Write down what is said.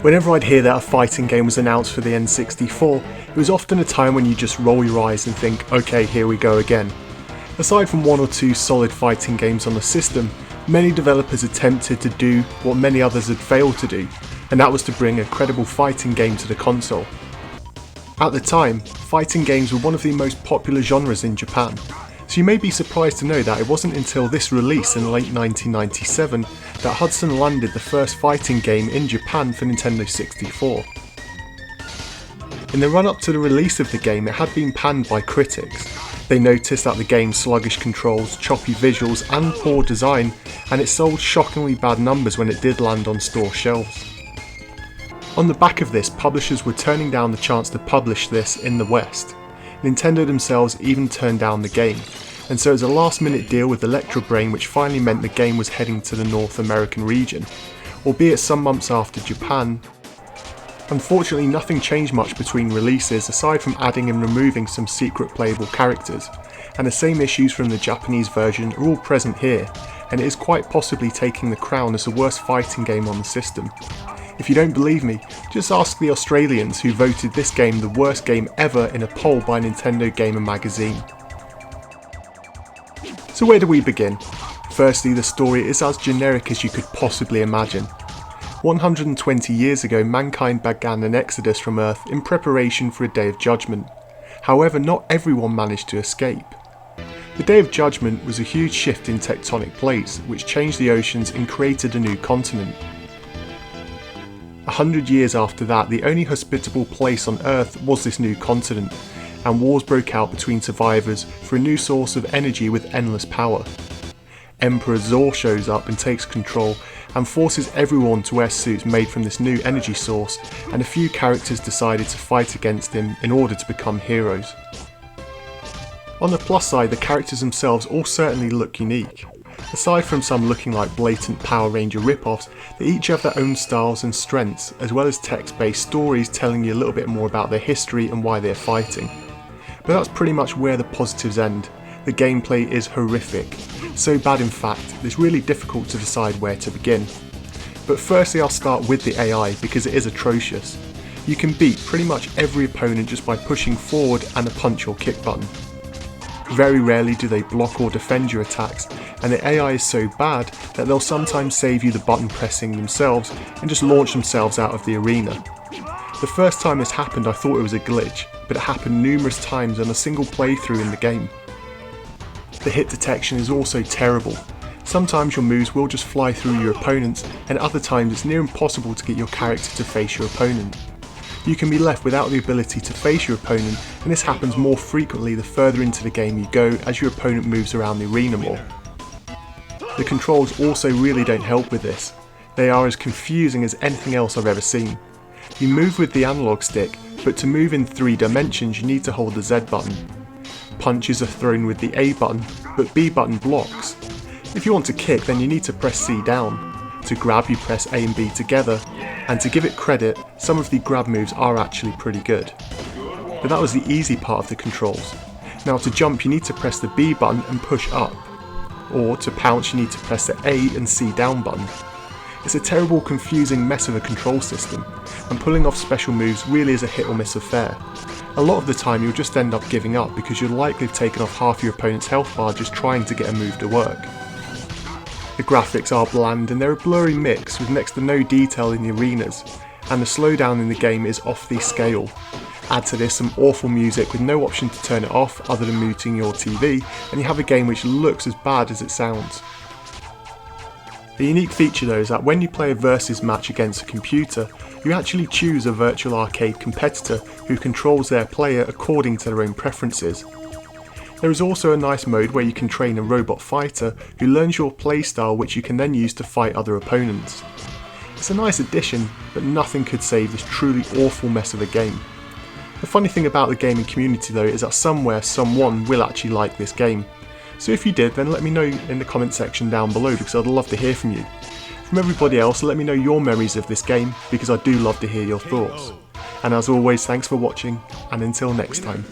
Whenever I'd hear that a fighting game was announced for the N64, it was often a time when you just roll your eyes and think, okay, here we go again. Aside from one or two solid fighting games on the system, many developers attempted to do what many others had failed to do, and that was to bring a credible fighting game to the console. At the time, fighting games were one of the most popular genres in Japan, so you may be surprised to know that it wasn't until this release in late 1997 that Hudson landed the first fighting game in Japan for Nintendo 64. In the run-up to the release of the game, it had been panned by critics. They noticed that the game's sluggish controls, choppy visuals and poor design, and it sold shockingly bad numbers when it did land on store shelves. On the back of this, publishers were turning down the chance to publish this in the West. Nintendo themselves even turned down the game, and so it was a last-minute deal with Electro Brain which finally meant the game was heading to the North American region, albeit some months after Japan. Unfortunately, nothing changed much between releases aside from adding and removing some secret playable characters, and the same issues from the Japanese version are all present here, and it is quite possibly taking the crown as the worst fighting game on the system. If you don't believe me, just ask the Australians who voted this game the worst game ever in a poll by Nintendo Gamer magazine. So where do we begin? Firstly, the story is as generic as you could possibly imagine. 120 years ago, mankind began an exodus from Earth in preparation for a Day of Judgment. However, not everyone managed to escape. The Day of Judgment was a huge shift in tectonic plates, which changed the oceans and created a new continent. 100 years after that, the only hospitable place on Earth was this new continent, and wars broke out between survivors for a new source of energy with endless power. Emperor Zor shows up and takes control and forces everyone to wear suits made from this new energy source, and a few characters decided to fight against him in order to become heroes. On the plus side, the characters themselves all certainly look unique. Aside from some looking like blatant Power Ranger rip-offs, they each have their own styles and strengths, as well as text-based stories telling you a little bit more about their history and why they're fighting. But that's pretty much where the positives end. The gameplay is horrific, so bad in fact, it's really difficult to decide where to begin. But firstly I'll start with the AI because it is atrocious. You can beat pretty much every opponent just by pushing forward and a punch or kick button. Very rarely do they block or defend your attacks, and the AI is so bad that they'll sometimes save you the button pressing themselves and just launch themselves out of the arena. The first time this happened I thought it was a glitch, but it happened numerous times on a single playthrough in the game. The hit detection is also terrible. Sometimes your moves will just fly through your opponents, and other times it's near impossible to get your character to face your opponent. You can be left without the ability to face your opponent, and this happens more frequently the further into the game you go as your opponent moves around the arena more. The controls also really don't help with this. They are as confusing as anything else I've ever seen. You move with the analog stick, but to move in 3 dimensions you need to hold the Z button. Punches are thrown with the A button, but B button blocks. If you want to kick, then you need to press C down. To grab, you press A and B together, and to give it credit, some of the grab moves are actually pretty good. But that was the easy part of the controls. Now to jump you need to press the B button and push up, or to pounce you need to press the A and C down button. It's a terrible, confusing mess of a control system, and pulling off special moves really is a hit or miss affair. A lot of the time you'll just end up giving up because you'll likely have taken off half your opponent's health bar just trying to get a move to work. The graphics are bland and they're a blurry mix with next to no detail in the arenas, and the slowdown in the game is off the scale. Add to this some awful music with no option to turn it off other than muting your TV, and you have a game which looks as bad as it sounds. The unique feature though is that when you play a versus match against a computer, you actually choose a virtual arcade competitor who controls their player according to their own preferences. There is also a nice mode where you can train a robot fighter who learns your playstyle, which you can then use to fight other opponents. It's a nice addition, but nothing could save this truly awful mess of a game. The funny thing about the gaming community though is that somewhere someone will actually like this game. So if you did, then let me know in the comment section down below because I'd love to hear from you. From everybody else, let me know your memories of this game because I do love to hear your thoughts. And as always, thanks for watching, and until next time.